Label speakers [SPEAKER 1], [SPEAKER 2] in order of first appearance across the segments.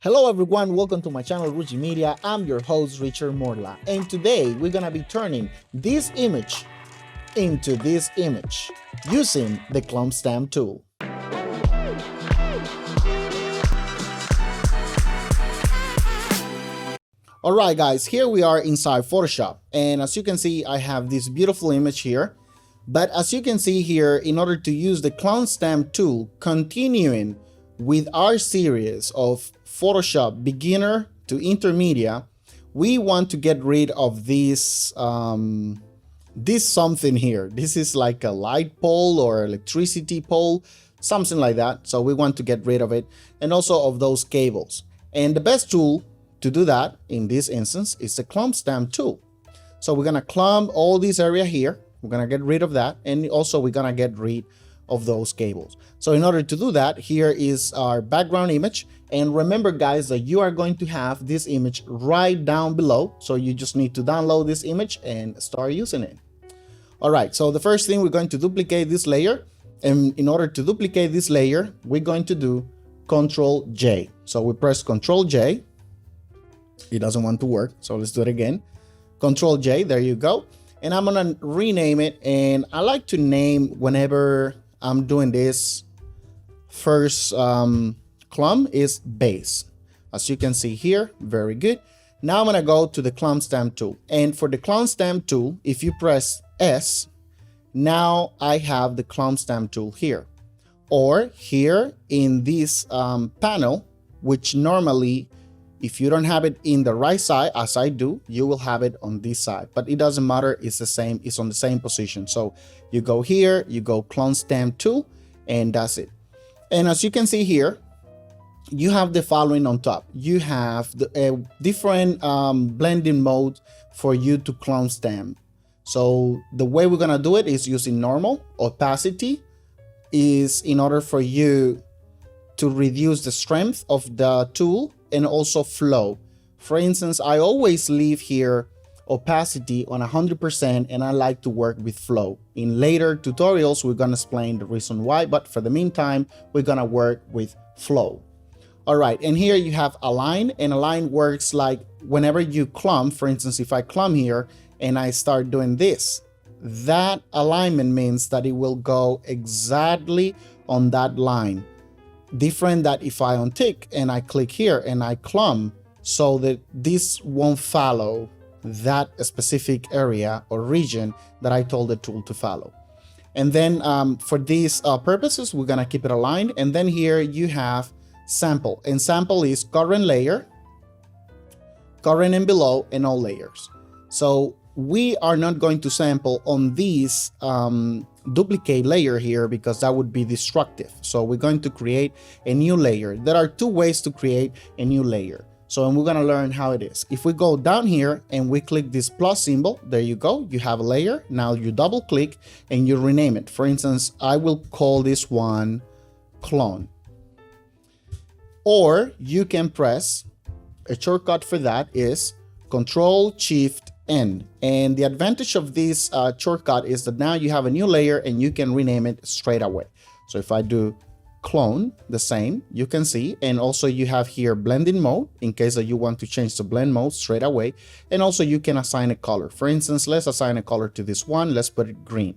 [SPEAKER 1] Hello everyone, welcome to my channel Ruji Media. I'm your host Richard Morla, and today we're gonna be turning this image into this image using the clump stamp tool. Alright guys, here we are inside Photoshop, and as you can see I have this beautiful image here. But as you can see here, in order to use the clump stamp tool, continuing with our series of Photoshop beginner to intermediate, we want to get rid of this something here. This is like a light pole or electricity pole, something like that. So we want to get rid of it, and also of those cables. And the best tool to do that in this instance is the clump stamp tool. So we're gonna clump all this area here. We're gonna get rid of that, and also we're gonna get rid of those cables. So in order to do that, here is our background image. And remember guys that you are going to have this image right down below. So you just need to download this image and start using it. All right, so the first thing, we're going to duplicate this layer. And in order to duplicate this layer, we're going to do Control J. So we press Control J. It doesn't want to work, so let's do it again. Control J, there you go. And I'm gonna rename it, and I like to name whenever I'm doing this first clump is base. As you can see here, very good. Now I'm gonna go to the clump stamp tool, and for the clump stamp tool, if you press S, now I have the clump stamp tool here, or here in this panel, which normally, if you don't have it in the right side, as I do, you will have it on this side, but it doesn't matter. It's the same, it's on the same position. So you go here, you go clump stamp tool, and that's it. And as you can see here, you have the following on top. You have the different blending mode for you to clump stamp. So the way we're gonna do it is using normal. Opacity is in order for you to reduce the strength of the tool, and also flow. For instance, I always leave here opacity on 100%, and I like to work with flow. In later tutorials, we're gonna explain the reason why, but for the meantime, we're gonna work with flow. All right, and here you have align, and align works like whenever you clump. For instance, if I clump here and I start doing this, that alignment means that it will go exactly on that line. Different that if I untick and I click here and I clump, so that this won't follow that specific area or region that I told the tool to follow. And then for these purposes, we're gonna keep it aligned. And then here you have sample, and sample is current layer, current and below, and all layers. So we are not going to sample on these duplicate layer here, because that would be destructive. So we're going to create a new layer. There are two ways to create a new layer. So, and we're gonna learn how it is. If we go down here and we click this plus symbol, there you go, you have a layer. Now you double click and you rename it. For instance, I will call this one clone. Or you can press, a shortcut for that is Control Shift N. And the advantage of this shortcut is that now you have a new layer and you can rename it straight away. So if I do clone, the same, you can see, and also you have here blending mode in case that you want to change the blend mode straight away. And also you can assign a color. For instance, let's assign a color to this one. Let's put it green.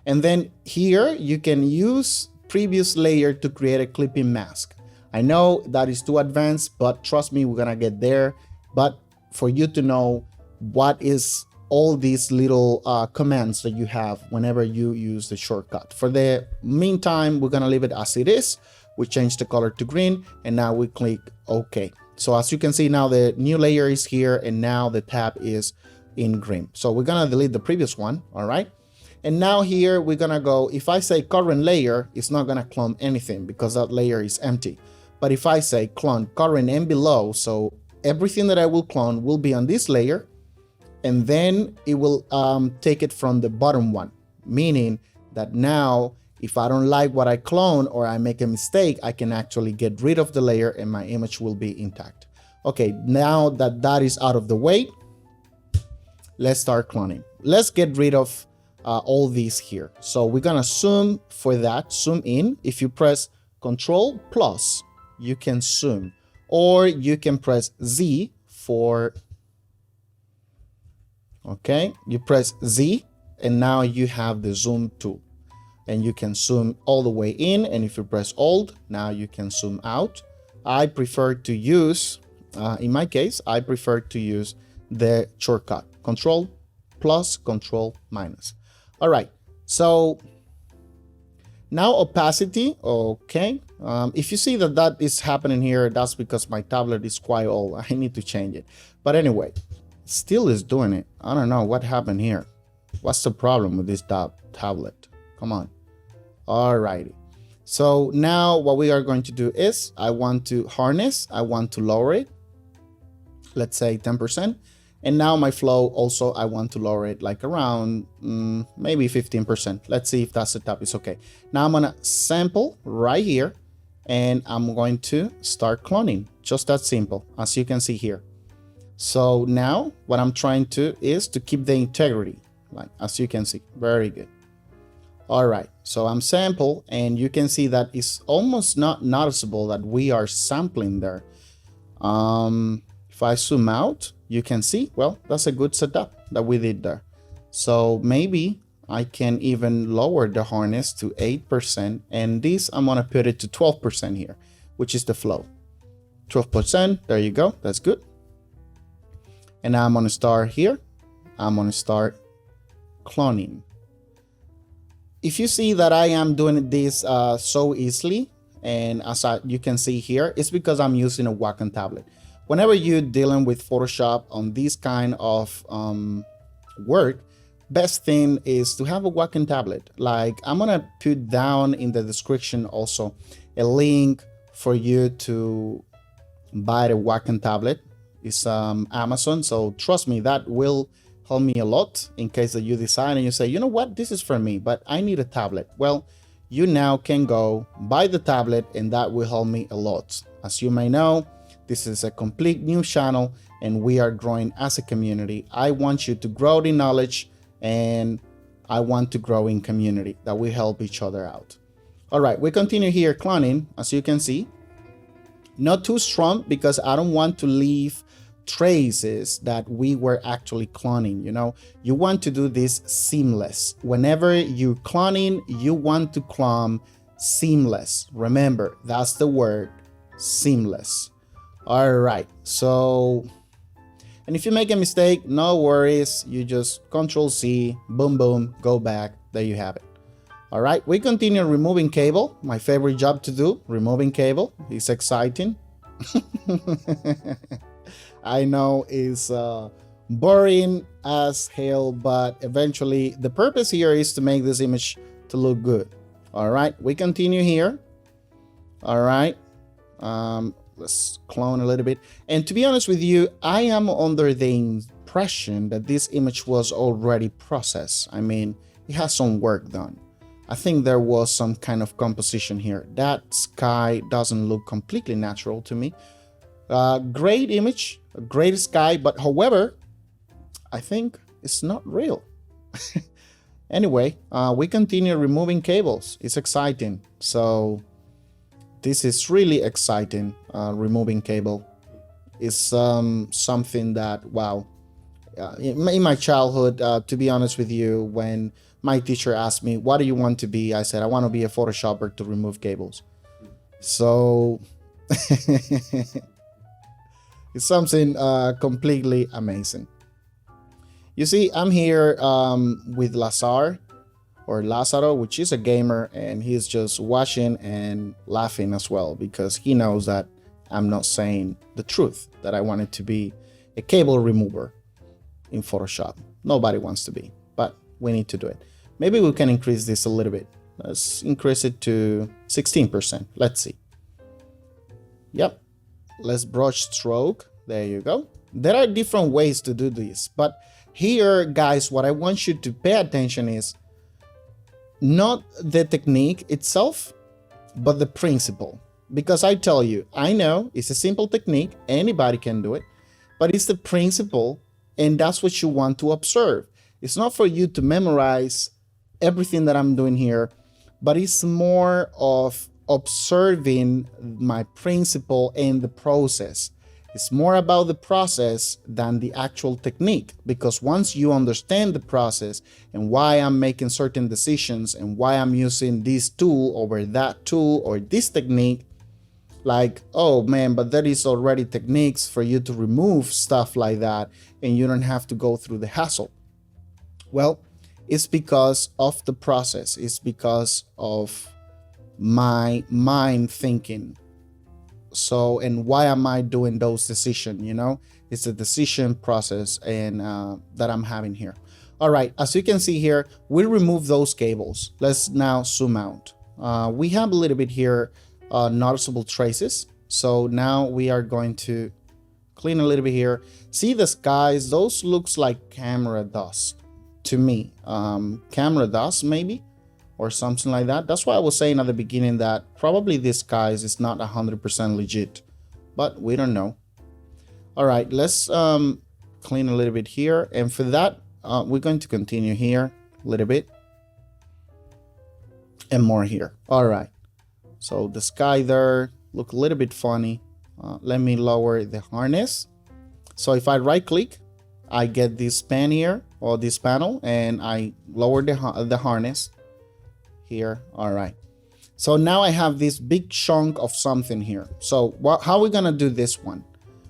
[SPEAKER 1] And then here you can use previous layer to create a clipping mask. I know that is too advanced, but trust me, we're gonna get there. But for you to know what is all these little commands that you have whenever you use the shortcut. For the meantime, we're gonna leave it as it is. We change the color to green, and now we click OK. So as you can see now, the new layer is here, and now the tab is in green. So we're gonna delete the previous one, all right? And now here we're gonna go, if I say current layer, it's not gonna clump anything because that layer is empty. But if I say clone current and below, so everything that I will clone will be on this layer, and then it will take it from the bottom one, meaning that now if I don't like what I clone or I make a mistake, I can actually get rid of the layer and my image will be intact. Okay, now that that is out of the way, let's start cloning. Let's get rid of all these here. So we're gonna zoom for that, zoom in. If you press Control plus, you can zoom or you can press Z for, okay, you press Z and now you have the zoom tool and you can zoom all the way in, and if you press Alt, now you can zoom out. I prefer to use, in my case, I prefer to use the shortcut, Control plus, Control minus. All right, so now opacity, okay. If you see that that is happening here, that's because my tablet is quite old. I need to change it. But anyway, still is doing it. I don't know what happened here. What's the problem with this tablet? Come on. All righty. So now what we are going to do is I want to harness. I want to lower it. Let's say 10%. And now my flow also, I want to lower it like around maybe 15%. Let's see if that setup is okay. Now I'm gonna sample right here and I'm going to start cloning. Just that simple, as you can see here. So now what I'm trying to is to keep the integrity, like as you can see, very good. All right, so I'm sample and you can see that it's almost not noticeable that we are sampling there. If I zoom out, you can see, well, that's a good setup that we did there. So maybe I can even lower the harness to 8%, and this I'm gonna put it to 12% here, which is the flow. 12%, there you go, that's good. And now I'm gonna start here. I'm gonna start cloning. If you see that I am doing this so easily, and as you can see here, it's because I'm using a Wacom tablet. Whenever you're dealing with Photoshop on this kind of work, best thing is to have a Wacom tablet. Like I'm gonna put down in the description also a link for you to buy the Wacom tablet. It's Amazon, so trust me, that will help me a lot in case that you decide and you say, you know what, this is for me, but I need a tablet. Well, you now can go buy the tablet and that will help me a lot. As you may know, this is a complete new channel and we are growing as a community. I want you to grow in knowledge and I want to grow in community, that we help each other out. All right, we continue here cloning, as you can see. Not too strong because I don't want to leave traces that we were actually cloning. You know, you want to do this seamless. Whenever you're cloning, you want to clone seamless. Remember, that's the word, seamless. All right, so, and if you make a mistake, no worries, you just Control C, boom, boom, go back, there you have it. All right, we continue removing cable. My favorite job to do, removing cable. It's exciting. I know it's boring as hell, but eventually the purpose here is to make this image to look good. All right, we continue here. All right, let's clone a little bit. And to be honest with you, I am under the impression that this image was already processed. I mean, it has some work done. I think there was some kind of composition here. That sky doesn't look completely natural to me. Great image, a great sky, but however, I think it's not real. Anyway, we continue removing cables. It's exciting. So this is really exciting. Removing cable is something that, wow. In my childhood, to be honest with you, when my teacher asked me, what do you want to be? I said, I want to be a Photoshopper to remove cables. So it's something completely amazing. You see, I'm here with Lazaro, which is a gamer, and he's just watching and laughing as well because he knows that I'm not saying the truth, that I wanted to be a cable remover in Photoshop. Nobody wants to be, but we need to do it. Maybe we can increase this a little bit. Let's increase it to 16%. Let's see. Yep. Let's brush stroke. There you go. There are different ways to do this, but here, guys, what I want you to pay attention is not the technique itself, but the principle. Because I tell you, I know it's a simple technique, anybody can do it, but it's the principle, and that's what you want to observe. It's not for you to memorize everything that I'm doing here, but it's more of observing my principle and the process. It's more about the process than the actual technique, because once you understand the process and why I'm making certain decisions and why I'm using this tool over that tool or this technique, like, oh man, but there is already techniques for you to remove stuff like that and you don't have to go through the hassle. Well, it's because of the process. It's because of my mind thinking. So, and why am I doing those decisions? You know, it's a decision process and that I'm having here. All right, as you can see here, we remove those cables. Let's now zoom out. We have a little bit here noticeable traces. So now we are going to clean a little bit here. See the skies? Those looks like camera dust to me. Camera dust maybe, or something like that. That's why I was saying at the beginning that probably this skies is not 100% legit, but we don't know. All right, let's clean a little bit here. And for that, we're going to continue here a little bit and more here. All right, so the sky there look a little bit funny. Let me lower the harness. So if I right click, I get this pan here or this panel and I lower the harness here. All right, so now I have this big chunk of something here. So how are we gonna do this one?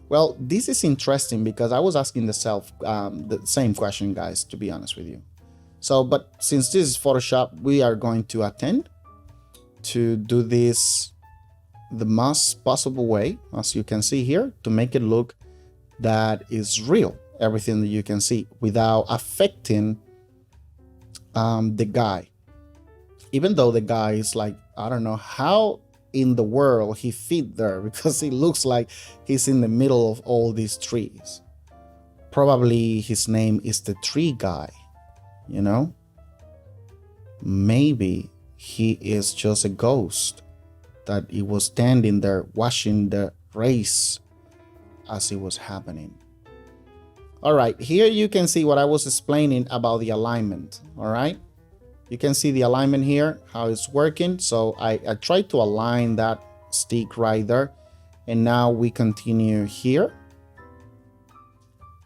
[SPEAKER 1] Well, this is interesting because I was asking the same question, guys, to be honest with you. So, but since this is Photoshop, we are going to attempt to do this the most possible way, as you can see here, to make it look that is real, everything that you can see, without affecting the guy. Even though the guy is like, I don't know how in the world he fit there, because it looks like he's in the middle of all these trees. Probably his name is the tree guy, you know? Maybe he is just a ghost that he was standing there watching the race as it was happening. All right, here you can see what I was explaining about the alignment, all right? You can see the alignment here, how it's working. So I tried to align that stick right there. And now we continue here.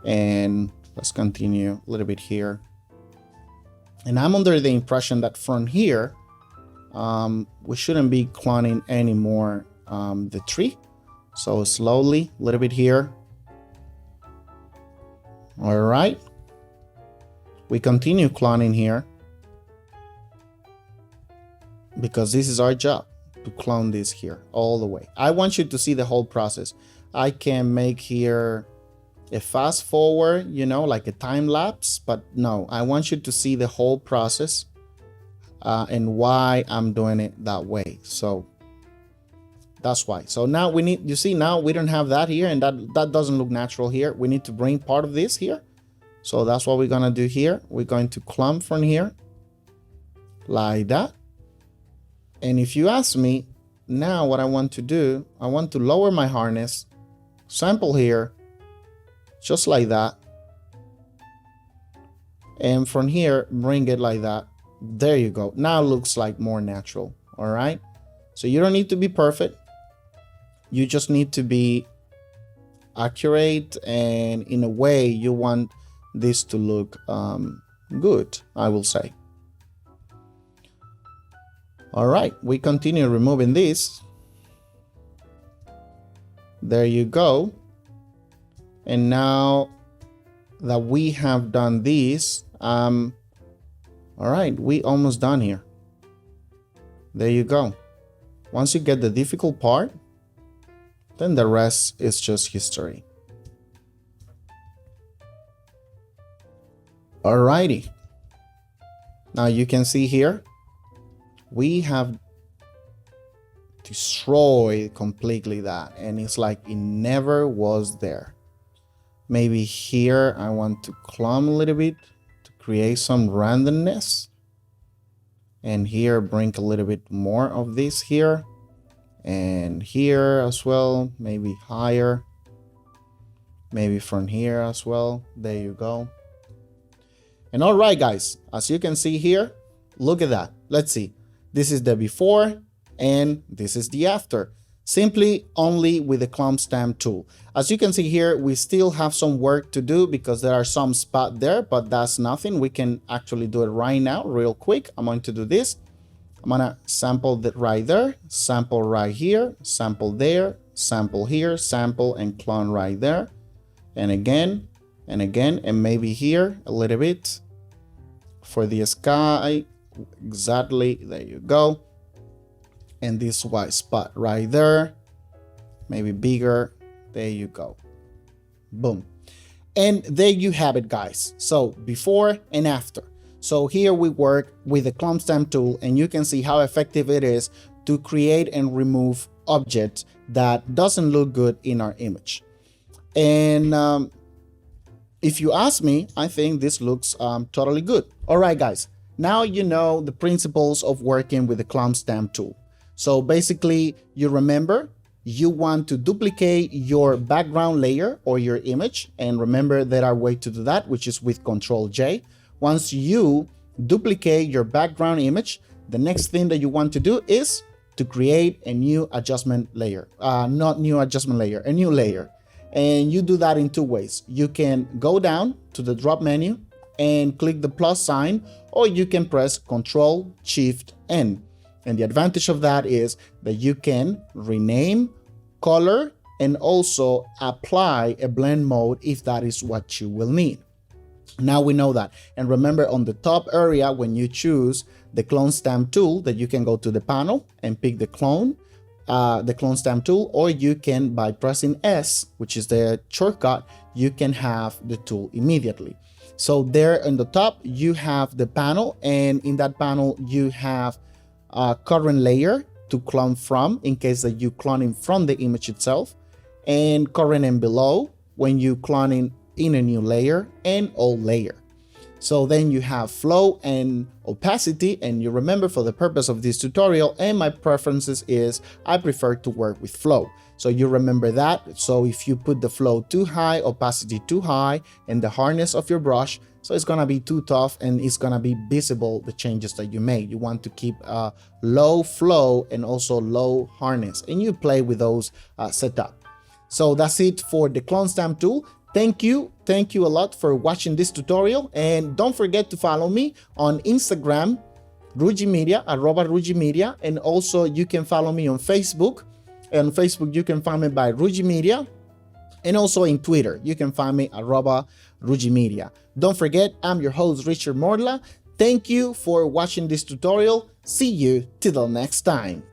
[SPEAKER 1] And let's continue a little bit here. And I'm under the impression that from here, we shouldn't be cloning anymore the tree. So slowly, a little bit here. All right. We continue cloning here, because this is our job, to clone this here all the way. I want you to see the whole process. I can make here a fast forward, you know, like a time lapse, but no, I want you to see the whole process and why I'm doing it that way. So that's why. So now we need, you see, now we don't have that here, and that doesn't look natural here. We need to bring part of this here. So that's what we're gonna do here. We're going to clump from here like that. And if you ask me, now what I want to do, I want to lower my harness, sample here, just like that. And from here, bring it like that. There you go. Now it looks like more natural, all right? So you don't need to be perfect. You just need to be accurate, and in a way you want this to look good, I will say. All right, we continue removing this. There you go. And now that we have done this, all right, we almost done here. There you go. Once you get the difficult part, then the rest is just history. Alrighty. Now you can see here, we have destroyed completely that, and it's like it never was there. Maybe here I want to clump a little bit to create some randomness, and here bring a little bit more of this here, and here as well, maybe higher, maybe from here as well. There you go. And all right, guys, as you can see here, look at that. Let's see. This is the before and this is the after. Simply only with the clone stamp tool. As you can see here, we still have some work to do because there are some spots there, but that's nothing. We can actually do it right now, real quick. I'm going to do this. I'm gonna sample that right there, sample right here, sample there, sample here, sample and clone right there. And again, and maybe here a little bit for the sky. Exactly, there you go. And this white spot right there, maybe bigger. There you go. Boom. And there you have it, guys. So before and after. So here we work with the clone stamp tool, and you can see how effective it is to create and remove objects that doesn't look good in our image. And if you ask me, I think this looks totally good. All right, guys. Now you know the principles of working with the clone stamp tool. So basically, you remember, you want to duplicate your background layer or your image. And remember, there are ways to do that, which is with Control J. Once you duplicate your background image, the next thing that you want to do is to create a new adjustment layer. Not new adjustment layer, a new layer. And you do that in two ways. You can go down to the drop menu and click the plus sign, or you can press Control Shift N. And the advantage of that is that you can rename, color, and also apply a blend mode if that is what you will need. Now we know that. And remember, on the top area, when you choose the clone stamp tool, that you can go to the panel and pick the clone stamp tool, or you can, by pressing S, which is the shortcut, you can have the tool immediately. So there on the top, you have the panel, and in that panel, you have a current layer to clone from in case that you cloning from the image itself, and current and below when you cloning in a new layer, and all layer. So then you have flow and opacity, and you remember, for the purpose of this tutorial and my preferences is I prefer to work with flow. So you remember that. So if you put the flow too high, opacity too high, and the hardness of your brush, so it's gonna be too tough and it's gonna be visible the changes that you made. You want to keep low flow and also low hardness, and you play with those setup. So that's it for the clone stamp tool. Thank you a lot for watching this tutorial, and don't forget to follow me on Instagram, Rujimedia, @Rujimedia, and also you can follow me on Facebook. On Facebook you can find me by Rujimedia, and also in Twitter you can find me @Rujimedia. Don't forget, I'm your host Richard Morla. Thank you for watching this tutorial. See you till the next time.